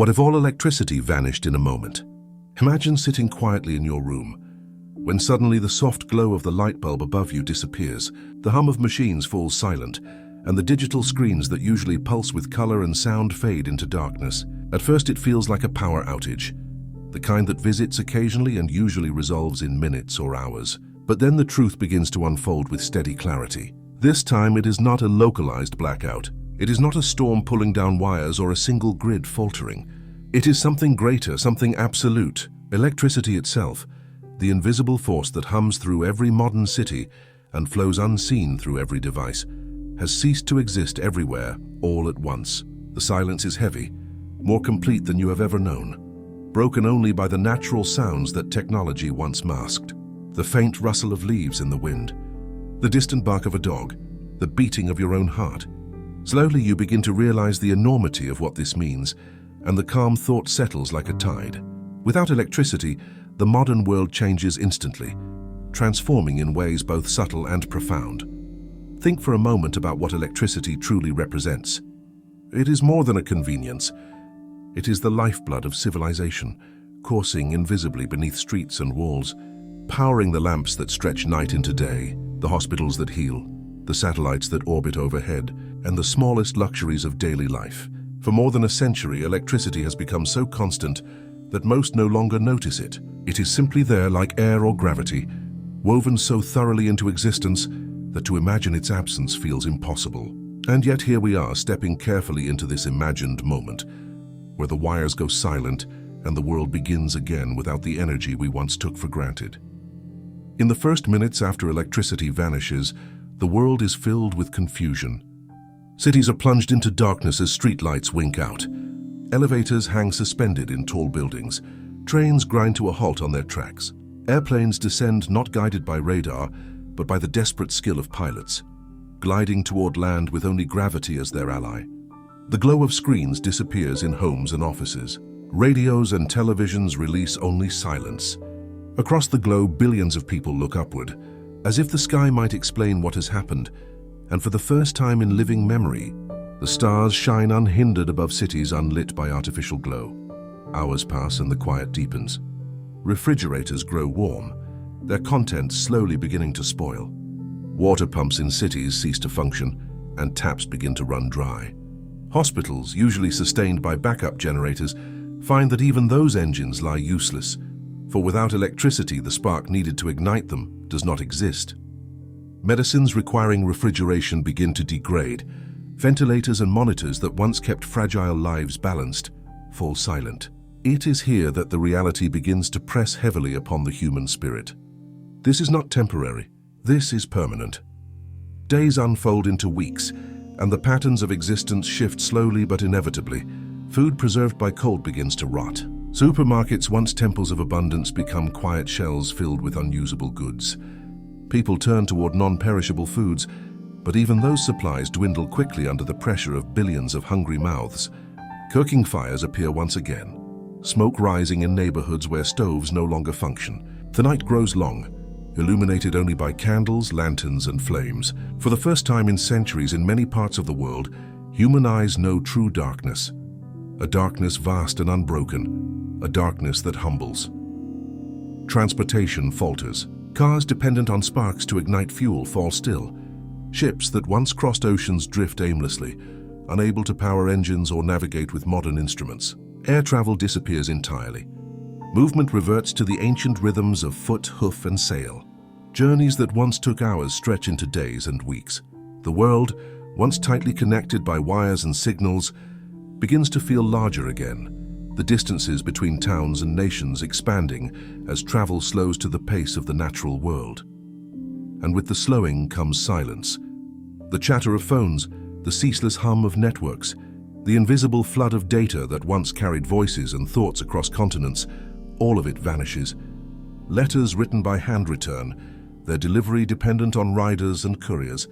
What if all electricity vanished in a moment? Imagine sitting quietly in your room, when suddenly the soft glow of the light bulb above you disappears, the hum of machines falls silent, and the digital screens that usually pulse with color and sound fade into darkness. At first it feels like a power outage, the kind that visits occasionally and usually resolves in minutes or hours. But then the truth begins to unfold with steady clarity. This time it is not a localized blackout. It is not a storm pulling down wires or a single grid faltering. It is something greater, something absolute. Electricity itself, the invisible force that hums through every modern city and flows unseen through every device, has ceased to exist everywhere, all at once. The silence is heavy, more complete than you have ever known, broken only by the natural sounds that technology once masked. The faint rustle of leaves in the wind, the distant bark of a dog, the beating of your own heart. Slowly you begin to realize the enormity of what this means, and the calm thought settles like a tide. Without electricity, the modern world changes instantly, transforming in ways both subtle and profound. Think for a moment about what electricity truly represents. It is more than a convenience. It is the lifeblood of civilization, coursing invisibly beneath streets and walls, powering the lamps that stretch night into day, the hospitals that heal, the satellites that orbit overhead, and the smallest luxuries of daily life. For more than a century, electricity has become so constant that most no longer notice it. It is simply there like air or gravity, woven so thoroughly into existence that to imagine its absence feels impossible. And yet here we are, stepping carefully into this imagined moment, where the wires go silent and the world begins again without the energy we once took for granted. In the first minutes after electricity vanishes, the world is filled with confusion. Cities are plunged into darkness as streetlights wink out. Elevators hang suspended in tall buildings. Trains grind to a halt on their tracks. Airplanes descend not guided by radar, but by the desperate skill of pilots, gliding toward land with only gravity as their ally. The glow of screens disappears in homes and offices. Radios and televisions release only silence. Across the globe, billions of people look upward, as if the sky might explain what has happened, and for the first time in living memory, the stars shine unhindered above cities unlit by artificial glow. Hours pass and the quiet deepens. Refrigerators grow warm, their contents slowly beginning to spoil. Water pumps in cities cease to function, and taps begin to run dry. Hospitals, usually sustained by backup generators, find that even those engines lie useless, for without electricity, the spark needed to ignite them does not exist. Medicines requiring refrigeration begin to degrade. Ventilators and monitors that once kept fragile lives balanced fall silent. It is here that the reality begins to press heavily upon the human spirit. This is not temporary. This is permanent. Days unfold into weeks, and the patterns of existence shift slowly but inevitably. Food preserved by cold begins to rot. Supermarkets, once temples of abundance, become quiet shells filled with unusable goods. People turn toward non-perishable foods, but even those supplies dwindle quickly under the pressure of billions of hungry mouths. Cooking fires appear once again, smoke rising in neighborhoods where stoves no longer function. The night grows long, illuminated only by candles, lanterns, and flames. For the first time in centuries in many parts of the world, human eyes know true darkness. A darkness vast and unbroken, a darkness that humbles. Transportation falters. Cars dependent on sparks to ignite fuel fall still. Ships that once crossed oceans drift aimlessly, unable to power engines or navigate with modern instruments. Air travel disappears entirely. Movement reverts to the ancient rhythms of foot, hoof, and sail. Journeys that once took hours stretch into days and weeks. The world, once tightly connected by wires and signals, begins to feel larger again, the distances between towns and nations expanding as travel slows to the pace of the natural world. And with the slowing comes silence. The chatter of phones, the ceaseless hum of networks, the invisible flood of data that once carried voices and thoughts across continents, all of it vanishes. Letters written by hand return, their delivery dependent on riders and couriers.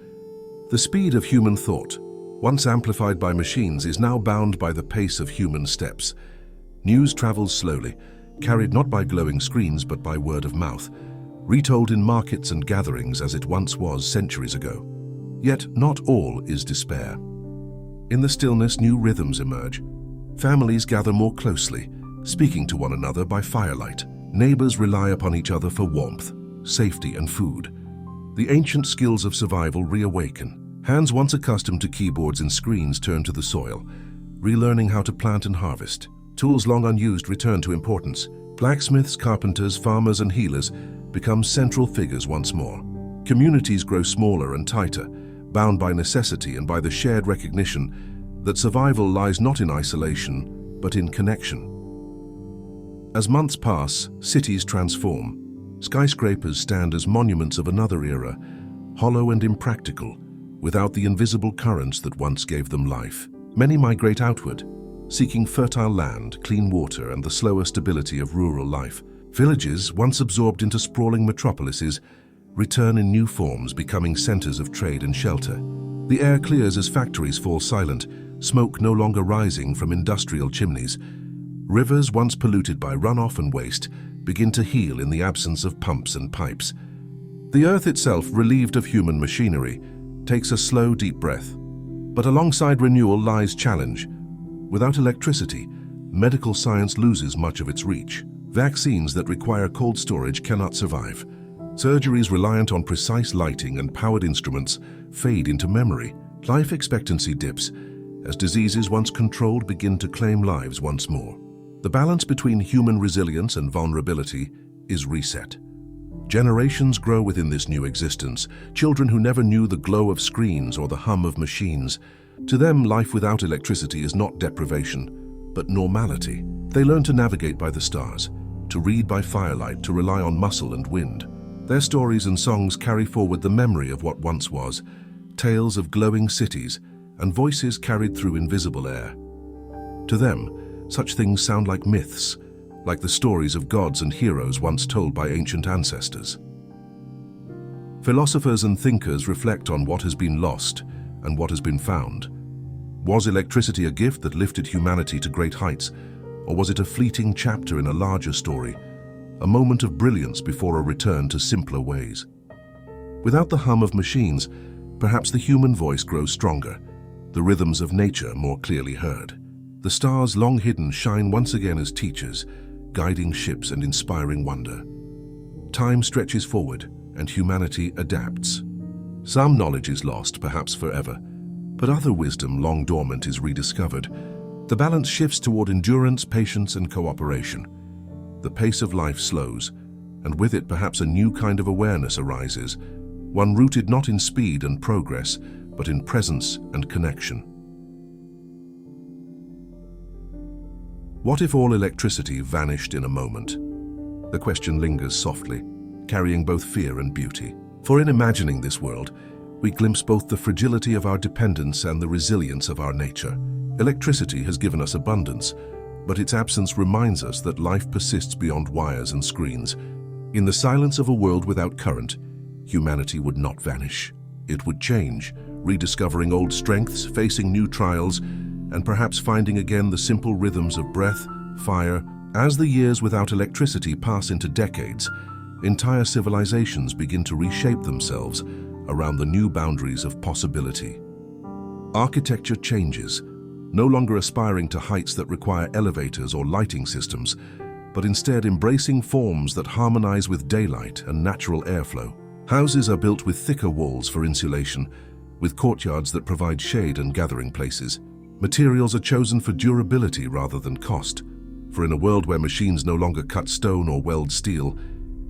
The speed of human thought, once amplified by machines, is now bound by the pace of human steps. News travels slowly, carried not by glowing screens but by word of mouth, retold in markets and gatherings as it once was centuries ago. Yet not all is despair. In the stillness, new rhythms emerge. Families gather more closely, speaking to one another by firelight. Neighbors rely upon each other for warmth, safety, and food. The ancient skills of survival reawaken. Hands once accustomed to keyboards and screens turn to the soil, relearning how to plant and harvest. Tools long unused return to importance. Blacksmiths, carpenters, farmers, and healers become central figures once more. Communities grow smaller and tighter, bound by necessity and by the shared recognition that survival lies not in isolation, but in connection. As months pass, cities transform. Skyscrapers stand as monuments of another era, hollow and impractical, without the invisible currents that once gave them life. Many migrate outward, seeking fertile land, clean water, and the slower stability of rural life. Villages, once absorbed into sprawling metropolises, return in new forms, becoming centers of trade and shelter. The air clears as factories fall silent, smoke no longer rising from industrial chimneys. Rivers, once polluted by runoff and waste, begin to heal in the absence of pumps and pipes. The earth itself, relieved of human machinery, takes a slow, deep breath. But alongside renewal lies challenge. Without electricity, medical science loses much of its reach. Vaccines that require cold storage cannot survive. Surgeries reliant on precise lighting and powered instruments fade into memory. Life expectancy dips as diseases once controlled begin to claim lives once more. The balance between human resilience and vulnerability is reset. Generations grow within this new existence, children who never knew the glow of screens or the hum of machines. To them, life without electricity is not deprivation, but normality. They learn to navigate by the stars, to read by firelight, to rely on muscle and wind. Their stories and songs carry forward the memory of what once was, tales of glowing cities and voices carried through invisible air. To them, such things sound like myths, like the stories of gods and heroes once told by ancient ancestors. Philosophers and thinkers reflect on what has been lost and what has been found. Was electricity a gift that lifted humanity to great heights, or was it a fleeting chapter in a larger story, a moment of brilliance before a return to simpler ways? Without the hum of machines, perhaps the human voice grows stronger, the rhythms of nature more clearly heard. The stars, long hidden, shine once again as teachers, guiding ships and inspiring wonder. Time stretches forward, and humanity adapts. Some knowledge is lost, perhaps forever, but other wisdom, long dormant, is rediscovered. The balance shifts toward endurance, patience, and cooperation. The pace of life slows, and with it perhaps a new kind of awareness arises, one rooted not in speed and progress, but in presence and connection. What if all electricity vanished in a moment? The question lingers softly, carrying both fear and beauty. For in imagining this world, we glimpse both the fragility of our dependence and the resilience of our nature. Electricity has given us abundance, but its absence reminds us that life persists beyond wires and screens. In the silence of a world without current, humanity would not vanish. It would change, rediscovering old strengths, facing new trials, and perhaps finding again the simple rhythms of breath, fire. As the years without electricity pass into decades, entire civilizations begin to reshape themselves around the new boundaries of possibility. Architecture changes, no longer aspiring to heights that require elevators or lighting systems, but instead embracing forms that harmonize with daylight and natural airflow. Houses are built with thicker walls for insulation, with courtyards that provide shade and gathering places. Materials are chosen for durability rather than cost, for in a world where machines no longer cut stone or weld steel,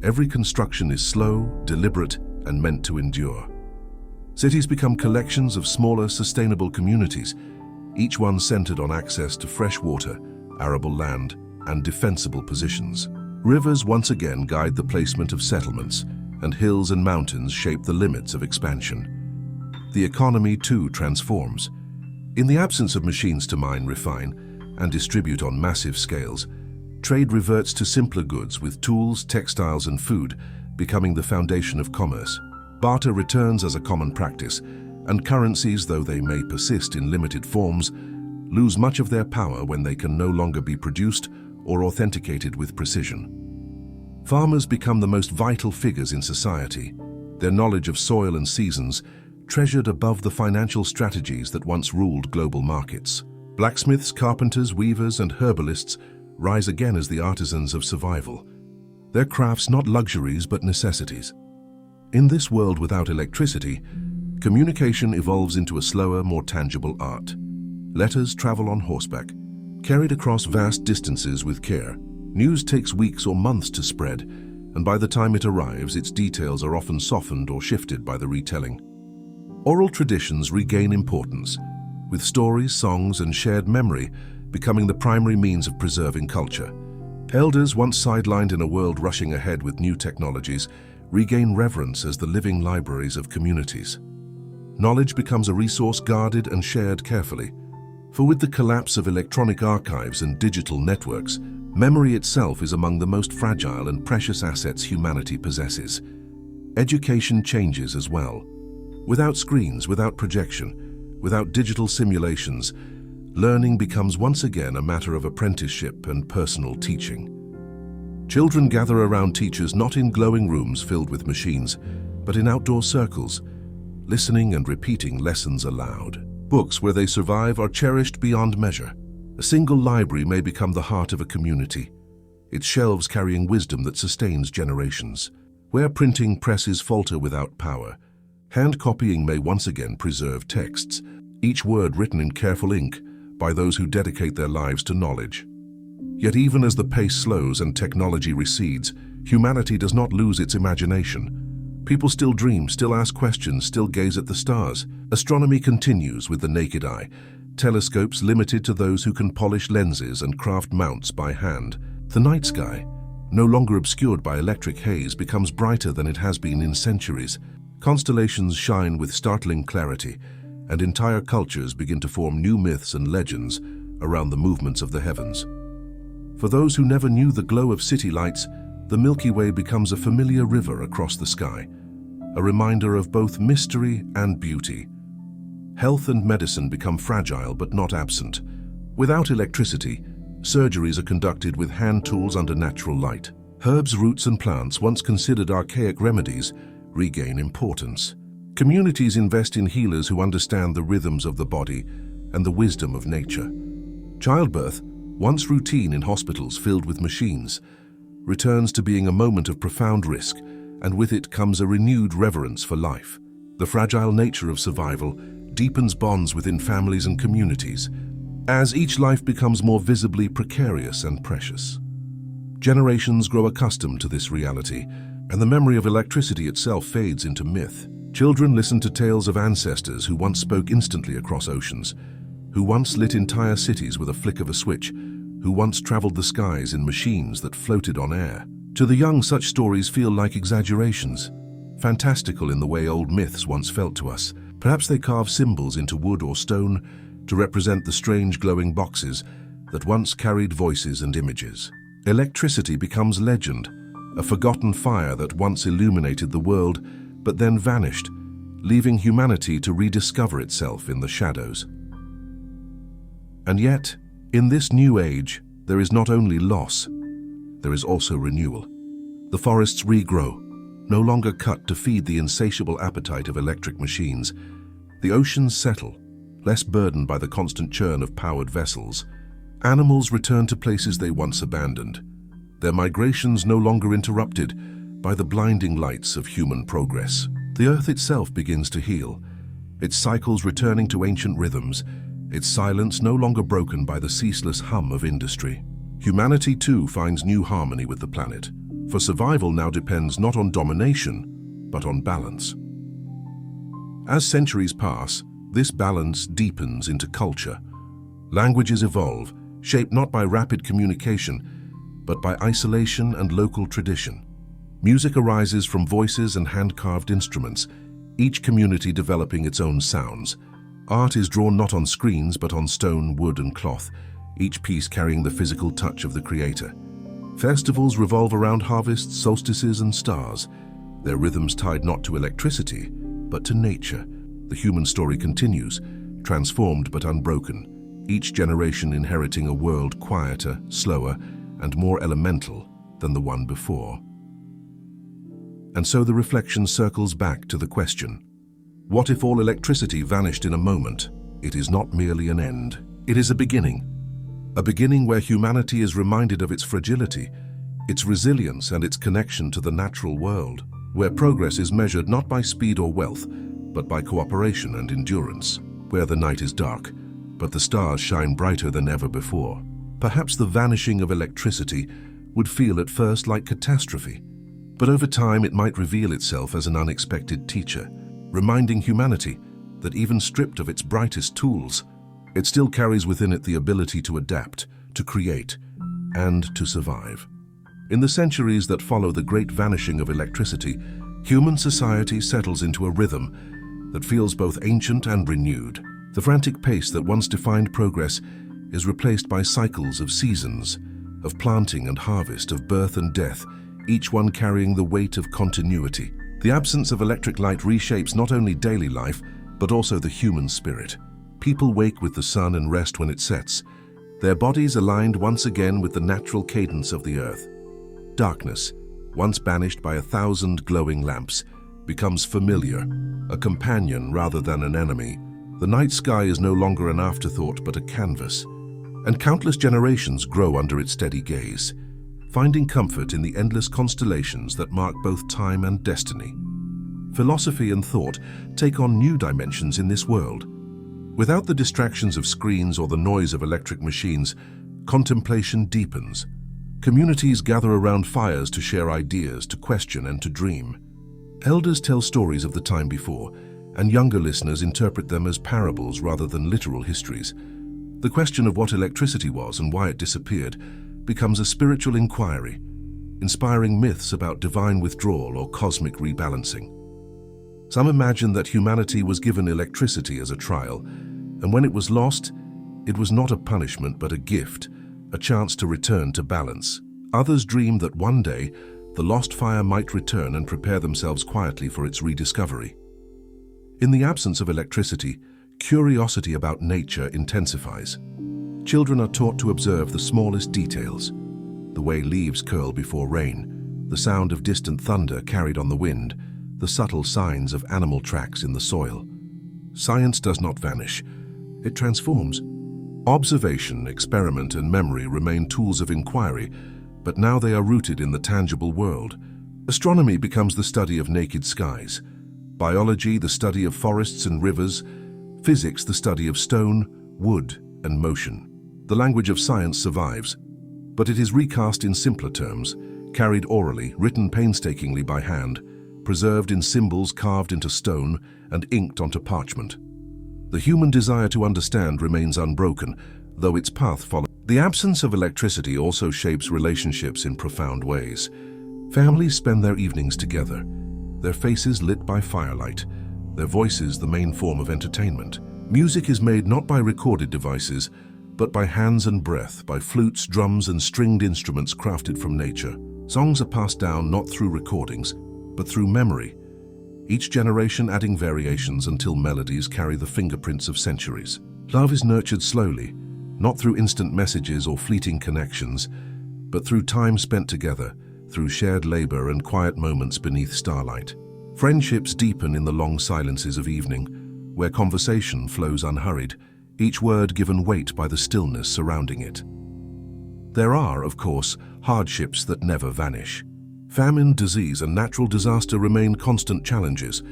every construction is slow, deliberate, and meant to endure. Cities become collections of smaller, sustainable communities, each one centered on access to fresh water, arable land, and defensible positions. Rivers once again guide the placement of settlements, and hills and mountains shape the limits of expansion. The economy, too, transforms. In the absence of machines to mine, refine, and distribute on massive scales, trade reverts to simpler goods with tools, textiles, and food becoming the foundation of commerce. Barter returns as a common practice, and currencies, though they may persist in limited forms, lose much of their power when they can no longer be produced or authenticated with precision. Farmers become the most vital figures in society, their knowledge of soil and seasons treasured above the financial strategies that once ruled global markets. Blacksmiths, carpenters, weavers, and herbalists rise again as the artisans of survival. Their crafts not luxuries but necessities. In this world without electricity, communication evolves into a slower, more tangible art. Letters travel on horseback, carried across vast distances with care. News takes weeks or months to spread, and by the time it arrives, its details are often softened or shifted by the retelling. Oral traditions regain importance, with stories, songs, and shared memory becoming the primary means of preserving culture. Elders, once sidelined in a world rushing ahead with new technologies, regain reverence as the living libraries of communities. Knowledge becomes a resource guarded and shared carefully. For with the collapse of electronic archives and digital networks, memory itself is among the most fragile and precious assets humanity possesses. Education changes as well. Without screens, without projection, without digital simulations, learning becomes once again a matter of apprenticeship and personal teaching. Children gather around teachers not in glowing rooms filled with machines, but in outdoor circles, listening and repeating lessons aloud. Books where they survive are cherished beyond measure. A single library may become the heart of a community, its shelves carrying wisdom that sustains generations. Where printing presses falter without power, hand copying may once again preserve texts, each word written in careful ink by those who dedicate their lives to knowledge. Yet even as the pace slows and technology recedes, humanity does not lose its imagination. People still dream, still ask questions, still gaze at the stars. Astronomy continues with the naked eye, telescopes limited to those who can polish lenses and craft mounts by hand. The night sky, no longer obscured by electric haze, becomes brighter than it has been in centuries. Constellations shine with startling clarity, and entire cultures begin to form new myths and legends around the movements of the heavens. For those who never knew the glow of city lights, the Milky Way becomes a familiar river across the sky, a reminder of both mystery and beauty. Health and medicine become fragile but not absent. Without electricity, surgeries are conducted with hand tools under natural light. Herbs, roots, and plants, once considered archaic remedies, regain importance. Communities invest in healers who understand the rhythms of the body and the wisdom of nature. Childbirth, once routine in hospitals filled with machines, returns to being a moment of profound risk, and with it comes a renewed reverence for life. The fragile nature of survival deepens bonds within families and communities, as each life becomes more visibly precarious and precious. Generations grow accustomed to this reality, and the memory of electricity itself fades into myth. Children listen to tales of ancestors who once spoke instantly across oceans, who once lit entire cities with a flick of a switch, who once traveled the skies in machines that floated on air. To the young, such stories feel like exaggerations, fantastical in the way old myths once felt to us. Perhaps they carve symbols into wood or stone to represent the strange glowing boxes that once carried voices and images. Electricity becomes legend, a forgotten fire that once illuminated the world but then vanished, leaving humanity to rediscover itself in the shadows. And yet, in this new age, there is not only loss, there is also renewal. The forests regrow, no longer cut to feed the insatiable appetite of electric machines. The oceans settle, less burdened by the constant churn of powered vessels. Animals return to places they once abandoned, their migrations no longer interrupted by the blinding lights of human progress. The earth itself begins to heal, its cycles returning to ancient rhythms, its silence no longer broken by the ceaseless hum of industry. Humanity too finds new harmony with the planet, for survival now depends not on domination, but on balance. As centuries pass, this balance deepens into culture. Languages evolve, shaped not by rapid communication, but by isolation and local tradition. Music arises from voices and hand-carved instruments, each community developing its own sounds. Art is drawn not on screens but on stone, wood, and cloth, each piece carrying the physical touch of the creator. Festivals revolve around harvests, solstices, and stars, their rhythms tied not to electricity, but to nature. The human story continues, transformed but unbroken, each generation inheriting a world quieter, slower, and more elemental than the one before. And so the reflection circles back to the question, what if all electricity vanished in a moment? It is not merely an end, It is a beginning where humanity is reminded of its fragility, its resilience and its connection to the natural world, where progress is measured not by speed or wealth, but by cooperation and endurance, where the night is dark, but the stars shine brighter than ever before. Perhaps the vanishing of electricity would feel at first like catastrophe, but over time it might reveal itself as an unexpected teacher, reminding humanity that even stripped of its brightest tools, it still carries within it the ability to adapt, to create, and to survive. In the centuries that follow the great vanishing of electricity, human society settles into a rhythm that feels both ancient and renewed. The frantic pace that once defined progress is replaced by cycles of seasons, of planting and harvest, of birth and death, each one carrying the weight of continuity. The absence of electric light reshapes not only daily life, but also the human spirit. People wake with the sun and rest when it sets, their bodies aligned once again with the natural cadence of the earth. Darkness, once banished by 1,000 glowing lamps, becomes familiar, a companion rather than an enemy. The night sky is no longer an afterthought but a canvas, and countless generations grow under its steady gaze, finding comfort in the endless constellations that mark both time and destiny. Philosophy and thought take on new dimensions in this world. Without the distractions of screens or the noise of electric machines, contemplation deepens. Communities gather around fires to share ideas, to question and to dream. Elders tell stories of the time before, and younger listeners interpret them as parables rather than literal histories. The question of what electricity was and why it disappeared becomes a spiritual inquiry, inspiring myths about divine withdrawal or cosmic rebalancing. Some imagine that humanity was given electricity as a trial, and when it was lost, it was not a punishment but a gift, a chance to return to balance. Others dream that one day, the lost fire might return and prepare themselves quietly for its rediscovery. In the absence of electricity, curiosity about nature intensifies. Children are taught to observe the smallest details, the way leaves curl before rain, the sound of distant thunder carried on the wind, the subtle signs of animal tracks in the soil. Science does not vanish, it transforms. Observation, experiment, and memory remain tools of inquiry, but now they are rooted in the tangible world. Astronomy becomes the study of naked skies, biology the study of forests and rivers, physics the study of stone, wood, and motion. The language of science survives, but it is recast in simpler terms, carried orally, written painstakingly by hand, preserved in symbols carved into stone and inked onto parchment. The human desire to understand remains unbroken, though its path follows. The absence of electricity also shapes relationships in profound ways. Families spend their evenings together, their faces lit by firelight, their voices the main form of entertainment. Music is made not by recorded devices, but by hands and breath, by flutes, drums, and stringed instruments crafted from nature. Songs are passed down not through recordings, but through memory, each generation adding variations until melodies carry the fingerprints of centuries. Love is nurtured slowly, not through instant messages or fleeting connections, but through time spent together, through shared labor and quiet moments beneath starlight. Friendships deepen in the long silences of evening, where conversation flows unhurried, each word given weight by the stillness surrounding it. There are, of course, hardships that never vanish. Famine, disease, and natural disaster remain constant challenges.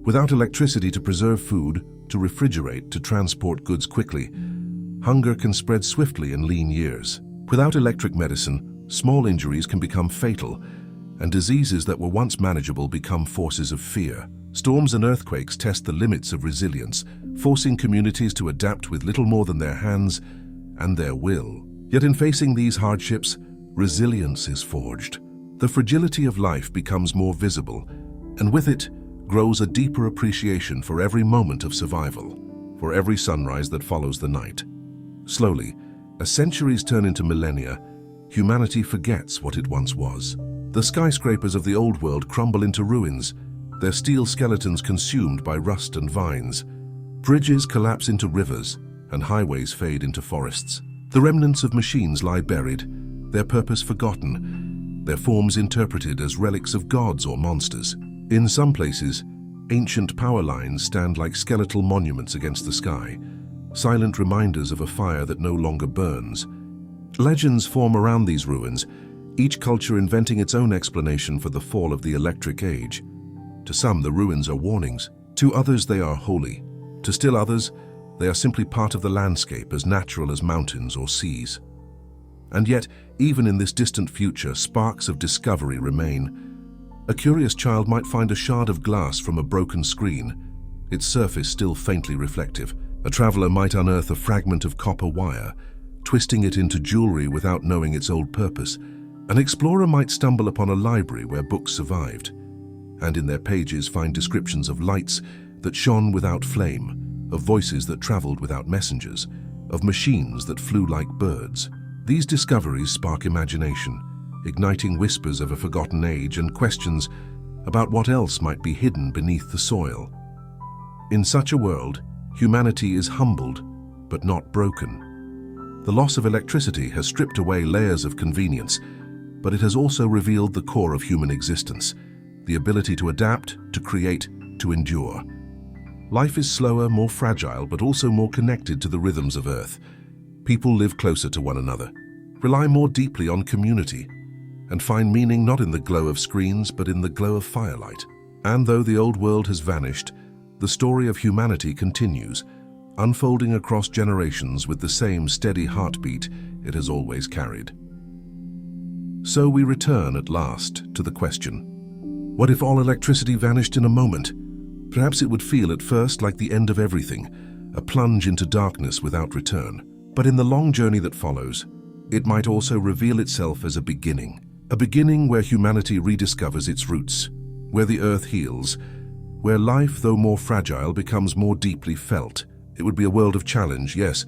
Without electricity to preserve food, to refrigerate, to transport goods quickly, hunger can spread swiftly in lean years. Without electric medicine, small injuries can become fatal, and diseases that were once manageable become forces of fear. Storms and earthquakes test the limits of resilience, forcing communities to adapt with little more than their hands and their will. Yet in facing these hardships, resilience is forged. The fragility of life becomes more visible, and with it grows a deeper appreciation for every moment of survival, for every sunrise that follows the night. Slowly, as centuries turn into millennia, humanity forgets what it once was. The skyscrapers of the old world crumble into ruins, their steel skeletons consumed by rust and vines. Bridges collapse into rivers, and highways fade into forests. The remnants of machines lie buried, their purpose forgotten, their forms interpreted as relics of gods or monsters. In some places, ancient power lines stand like skeletal monuments against the sky, silent reminders of a fire that no longer burns. Legends form around these ruins, each culture inventing its own explanation for the fall of the electric age. To some, the ruins are warnings. To others, they are holy. To still others, they are simply part of the landscape, as natural as mountains or seas. And yet, even in this distant future, sparks of discovery remain. A curious child might find a shard of glass from a broken screen, its surface still faintly reflective. A traveler might unearth a fragment of copper wire, twisting it into jewelry without knowing its old purpose. An explorer might stumble upon a library where books survived, and in their pages find descriptions of lights that shone without flame, of voices that traveled without messengers, of machines that flew like birds. These discoveries spark imagination, igniting whispers of a forgotten age and questions about what else might be hidden beneath the soil. In such a world, humanity is humbled, but not broken. The loss of electricity has stripped away layers of convenience, but it has also revealed the core of human existence, the ability to adapt, to create, to endure. Life is slower, more fragile, but also more connected to the rhythms of Earth. People live closer to one another, rely more deeply on community, and find meaning not in the glow of screens, but in the glow of firelight. And though the old world has vanished, the story of humanity continues, unfolding across generations with the same steady heartbeat it has always carried. So we return at last to the question, what if all electricity vanished in a moment? Perhaps it would feel at first like the end of everything, a plunge into darkness without return. But in the long journey that follows, it might also reveal itself as a beginning where humanity rediscovers its roots, where the earth heals, where life, though more fragile, becomes more deeply felt. It would be a world of challenge, yes,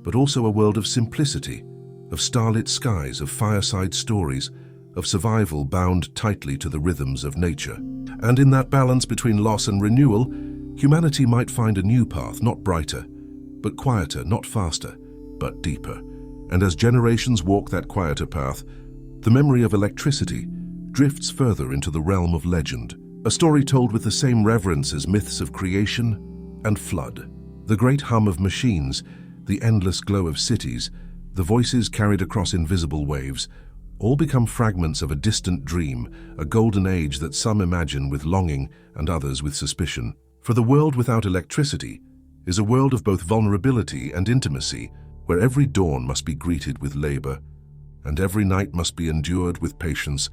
but also a world of simplicity, of starlit skies, of fireside stories, of survival bound tightly to the rhythms of nature. And in that balance between loss and renewal, humanity might find a new path, not brighter, but quieter, not faster, but deeper. And as generations walk that quieter path, the memory of electricity drifts further into the realm of legend, a story told with the same reverence as myths of creation and flood. The great hum of machines, the endless glow of cities, the voices carried across invisible waves, all become fragments of a distant dream, a golden age that some imagine with longing and others with suspicion. For the world without electricity is a world of both vulnerability and intimacy, where every dawn must be greeted with labor, and every night must be endured with patience,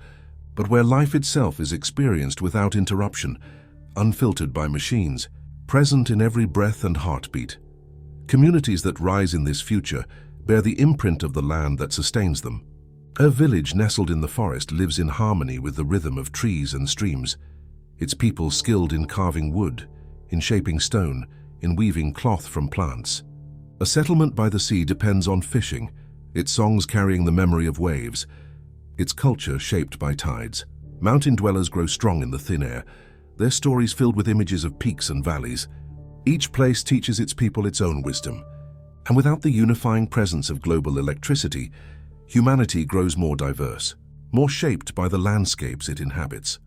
but where life itself is experienced without interruption, unfiltered by machines, present in every breath and heartbeat. Communities that rise in this future bear the imprint of the land that sustains them. A village nestled in the forest lives in harmony with the rhythm of trees and streams, its people skilled in carving wood, in shaping stone, in weaving cloth from plants. A settlement by the sea depends on fishing, its songs carrying the memory of waves, its culture shaped by tides. Mountain dwellers grow strong in the thin air, their stories filled with images of peaks and valleys. Each place teaches its people its own wisdom, and without the unifying presence of global electricity, humanity grows more diverse, more shaped by the landscapes it inhabits.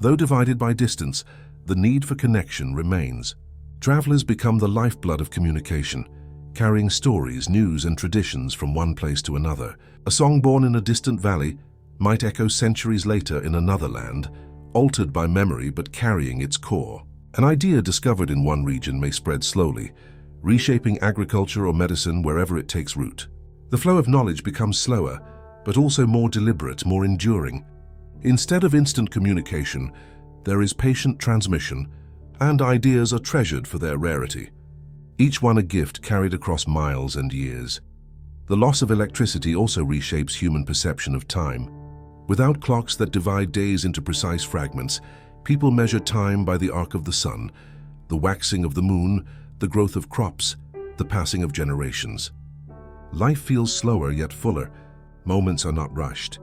Though divided by distance, the need for connection remains. Travelers become the lifeblood of communication, carrying stories, news, and traditions from one place to another. A song born in a distant valley might echo centuries later in another land, altered by memory but carrying its core. An idea discovered in one region may spread slowly, reshaping agriculture or medicine wherever it takes root. The flow of knowledge becomes slower, but also more deliberate, more enduring. Instead of instant communication, there is patient transmission, and ideas are treasured for their rarity. Each one a gift carried across miles and years. The loss of electricity also reshapes human perception of time. Without clocks that divide days into precise fragments, people measure time by the arc of the sun, the waxing of the moon, the growth of crops, the passing of generations. Life feels slower yet fuller. Moments are not rushed.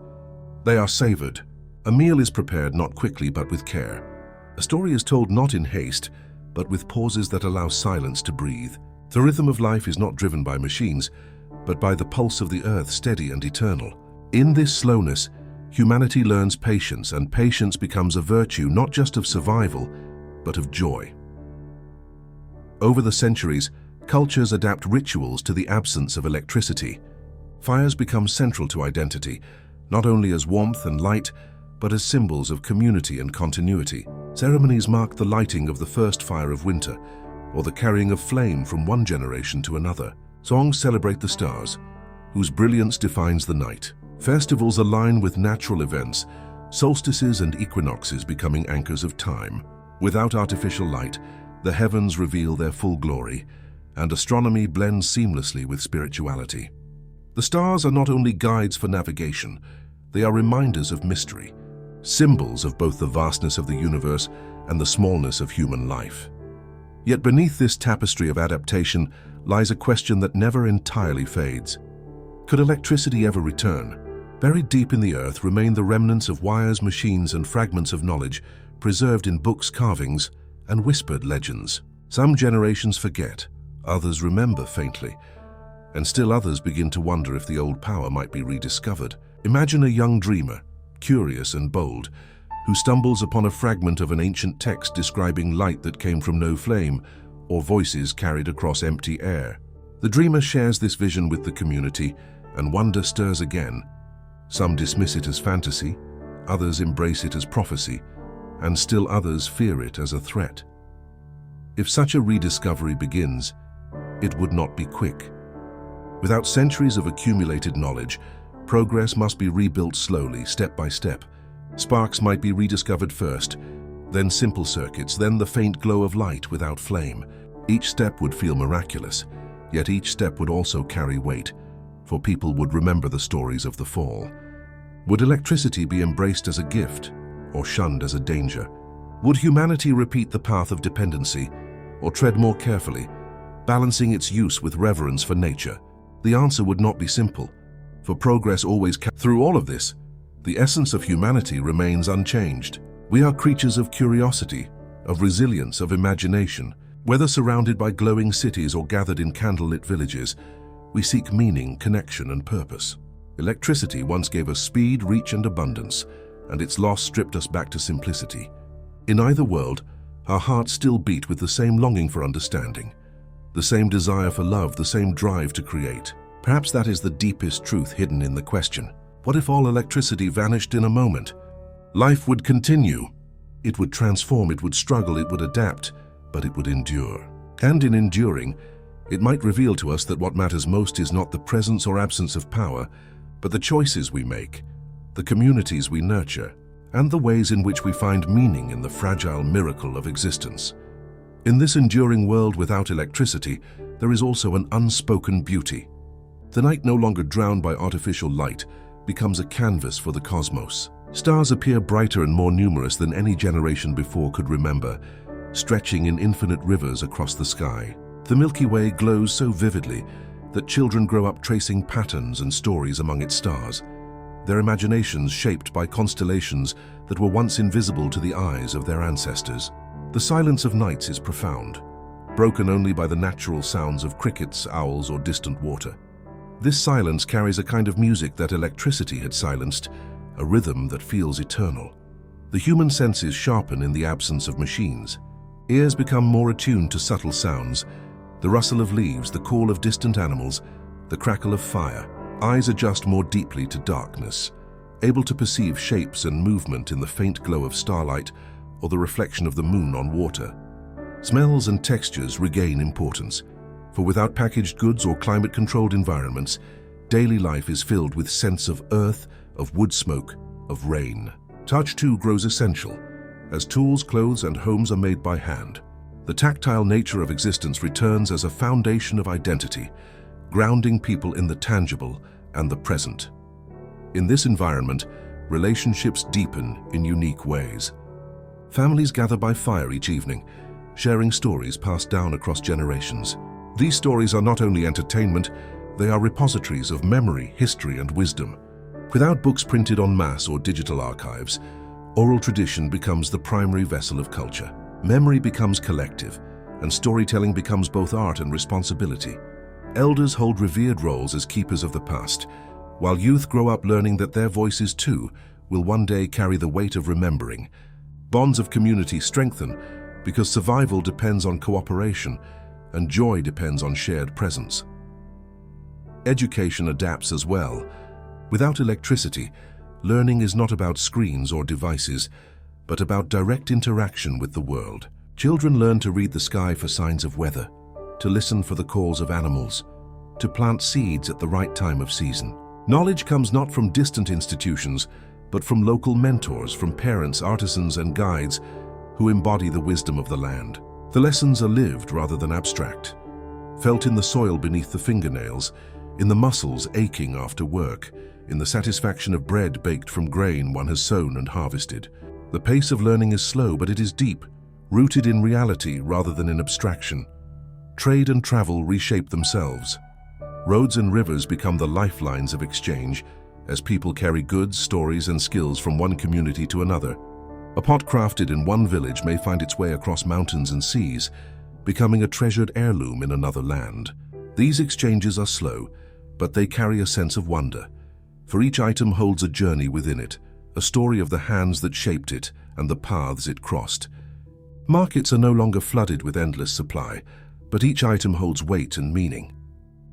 They are savored. A meal is prepared not quickly but with care. A story is told not in haste, but with pauses that allow silence to breathe. The rhythm of life is not driven by machines, but by the pulse of the earth, steady and eternal. In this slowness, humanity learns patience, and patience becomes a virtue not just of survival, but of joy. Over the centuries, Cultures adapt rituals to the absence of electricity. Fires become central to identity, not only as warmth and light, but as symbols of community and continuity. Ceremonies mark the lighting of the first fire of winter, or the carrying of flame from one generation to another. Songs celebrate the stars, whose brilliance defines the night. Festivals align with natural events, solstices and equinoxes becoming anchors of time. Without artificial light, the heavens reveal their full glory, and astronomy blends seamlessly with spirituality. The stars are not only guides for navigation, they are reminders of mystery, symbols of both the vastness of the universe and the smallness of human life. Yet beneath this tapestry of adaptation lies a question that never entirely fades. Could electricity ever return? Buried deep in the earth remain the remnants of wires, machines, and fragments of knowledge preserved in books, carvings, and whispered legends. Some generations forget, others remember faintly, and still others begin to wonder if the old power might be rediscovered. Imagine a young dreamer, curious and bold, who stumbles upon a fragment of an ancient text describing light that came from no flame, or voices carried across empty air. The dreamer shares this vision with the community, and wonder stirs again. Some dismiss it as fantasy, others embrace it as prophecy, and still others fear it as a threat. If such a rediscovery begins, it would not be quick. Without centuries of accumulated knowledge, progress must be rebuilt slowly, step by step. Sparks might be rediscovered first, then simple circuits, then the faint glow of light without flame. Each step would feel miraculous, yet each step would also carry weight, for people would remember the stories of the fall. Would electricity be embraced as a gift, or shunned as a danger? Would humanity repeat the path of dependency, or tread more carefully, balancing its use with reverence for nature? The answer would not be simple, for progress always through all of this, the essence of humanity remains unchanged. We are creatures of curiosity, of resilience, of imagination. Whether surrounded by glowing cities or gathered in candlelit villages, we seek meaning, connection, and purpose. Electricity once gave us speed, reach, and abundance, and its loss stripped us back to simplicity. In either world, our hearts still beat with the same longing for understanding, the same desire for love, the same drive to create. Perhaps that is the deepest truth hidden in the question. What if all electricity vanished in a moment? Life would continue. It would transform, it would struggle, it would adapt, but it would endure. And in enduring, it might reveal to us that what matters most is not the presence or absence of power, but the choices we make, the communities we nurture, and the ways in which we find meaning in the fragile miracle of existence. In this enduring world without electricity, there is also an unspoken beauty. The night, no longer drowned by artificial light, becomes a canvas for the cosmos. Stars appear brighter and more numerous than any generation before could remember, stretching in infinite rivers across the sky. The Milky Way glows so vividly that children grow up tracing patterns and stories among its stars, their imaginations shaped by constellations that were once invisible to the eyes of their ancestors. The silence of nights is profound, broken only by the natural sounds of crickets, owls, or distant water. This silence carries a kind of music that electricity had silenced, a rhythm that feels eternal. The human senses sharpen in the absence of machines. Ears become more attuned to subtle sounds, the rustle of leaves, the call of distant animals, the crackle of fire. Eyes adjust more deeply to darkness, able to perceive shapes and movement in the faint glow of starlight or the reflection of the moon on water. Smells and textures regain importance, for without packaged goods or climate-controlled environments, daily life is filled with scents of earth, of wood smoke, of rain. Touch too grows essential, as tools, clothes, and homes are made by hand. The tactile nature of existence returns as a foundation of identity, grounding people in the tangible and the present. In this environment, relationships deepen in unique ways. Families gather by fire each evening, sharing stories passed down across generations. These stories are not only entertainment, they are repositories of memory, history, and wisdom. Without books printed en masse or digital archives, oral tradition becomes the primary vessel of culture. Memory becomes collective, and storytelling becomes both art and responsibility. Elders hold revered roles as keepers of the past, while youth grow up learning that their voices too will one day carry the weight of remembering. Bonds of community strengthen because survival depends on cooperation, and joy depends on shared presence. Education adapts as well. Without electricity, learning is not about screens or devices, but about direct interaction with the world. Children learn to read the sky for signs of weather, to listen for the calls of animals, to plant seeds at the right time of season. Knowledge comes not from distant institutions, but from local mentors, from parents, artisans, and guides who embody the wisdom of the land. The lessons are lived rather than abstract, felt in the soil beneath the fingernails, in the muscles aching after work, in the satisfaction of bread baked from grain one has sown and harvested. The pace of learning is slow, but it is deep, rooted in reality rather than in abstraction. Trade and travel reshape themselves. Roads and rivers become the lifelines of exchange as people carry goods, stories, and skills from one community to another. A pot crafted in one village may find its way across mountains and seas, becoming a treasured heirloom in another land. These exchanges are slow, but they carry a sense of wonder, for each item holds a journey within it, a story of the hands that shaped it and the paths it crossed. Markets are no longer flooded with endless supply, but each item holds weight and meaning.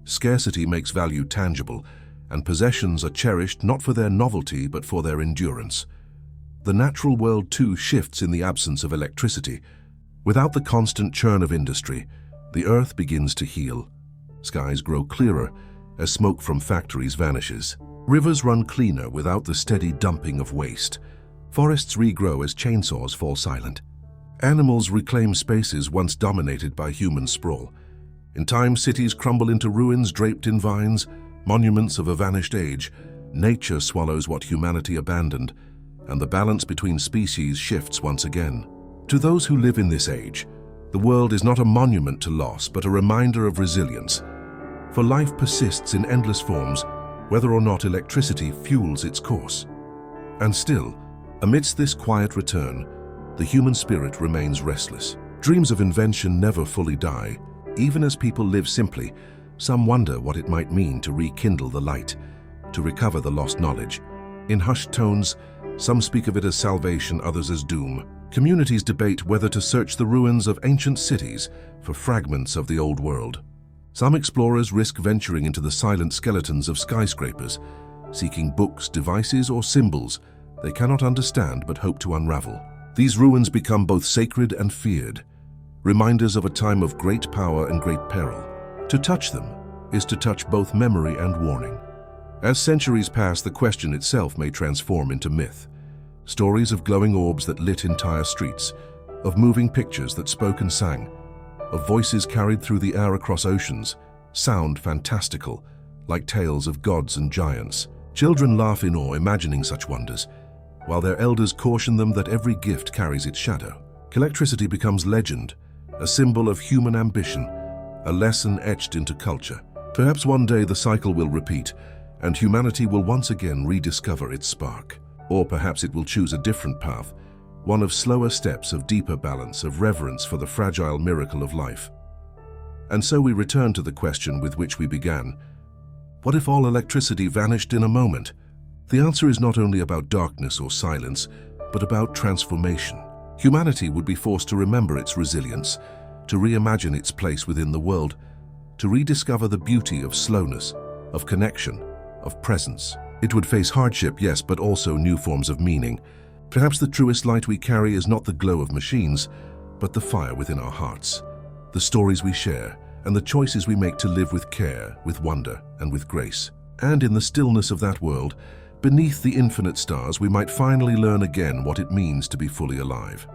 Scarcity makes value tangible, and possessions are cherished not for their novelty but for their endurance. The natural world too shifts in the absence of electricity. Without the constant churn of industry, the earth begins to heal. Skies grow clearer as smoke from factories vanishes. Rivers run cleaner without the steady dumping of waste. Forests regrow as chainsaws fall silent. Animals reclaim spaces once dominated by human sprawl. In time, cities crumble into ruins draped in vines, monuments of a vanished age. Nature swallows what humanity abandoned, and the balance between species shifts once again. To those who live in this age, the world is not a monument to loss, but a reminder of resilience. For life persists in endless forms, whether or not electricity fuels its course. And still, amidst this quiet return, the human spirit remains restless. Dreams of invention never fully die. Even as people live simply, some wonder what it might mean to rekindle the light, to recover the lost knowledge. In hushed tones, some speak of it as salvation, others as doom. Communities debate whether to search the ruins of ancient cities for fragments of the old world. Some explorers risk venturing into the silent skeletons of skyscrapers, seeking books, devices, or symbols they cannot understand but hope to unravel. These ruins become both sacred and feared, reminders of a time of great power and great peril. To touch them is to touch both memory and warning. As centuries pass, the question itself may transform into myth. Stories of glowing orbs that lit entire streets, of moving pictures that spoke and sang, of voices carried through the air across oceans, sound fantastical, like tales of gods and giants. Children laugh in awe imagining such wonders, while their elders caution them that every gift carries its shadow. Electricity becomes legend, a symbol of human ambition, a lesson etched into culture. Perhaps one day the cycle will repeat, and humanity will once again rediscover its spark. Or perhaps it will choose a different path, one of slower steps, of deeper balance, of reverence for the fragile miracle of life. And so we return to the question with which we began. What if all electricity vanished in a moment? The answer is not only about darkness or silence, but about transformation. Humanity would be forced to remember its resilience, to reimagine its place within the world, to rediscover the beauty of slowness, of connection, of presence. It would face hardship, yes, but also new forms of meaning. Perhaps the truest light we carry is not the glow of machines, but the fire within our hearts, the stories we share, and the choices we make to live with care, with wonder, and with grace. And in the stillness of that world, beneath the infinite stars, we might finally learn again what it means to be fully alive.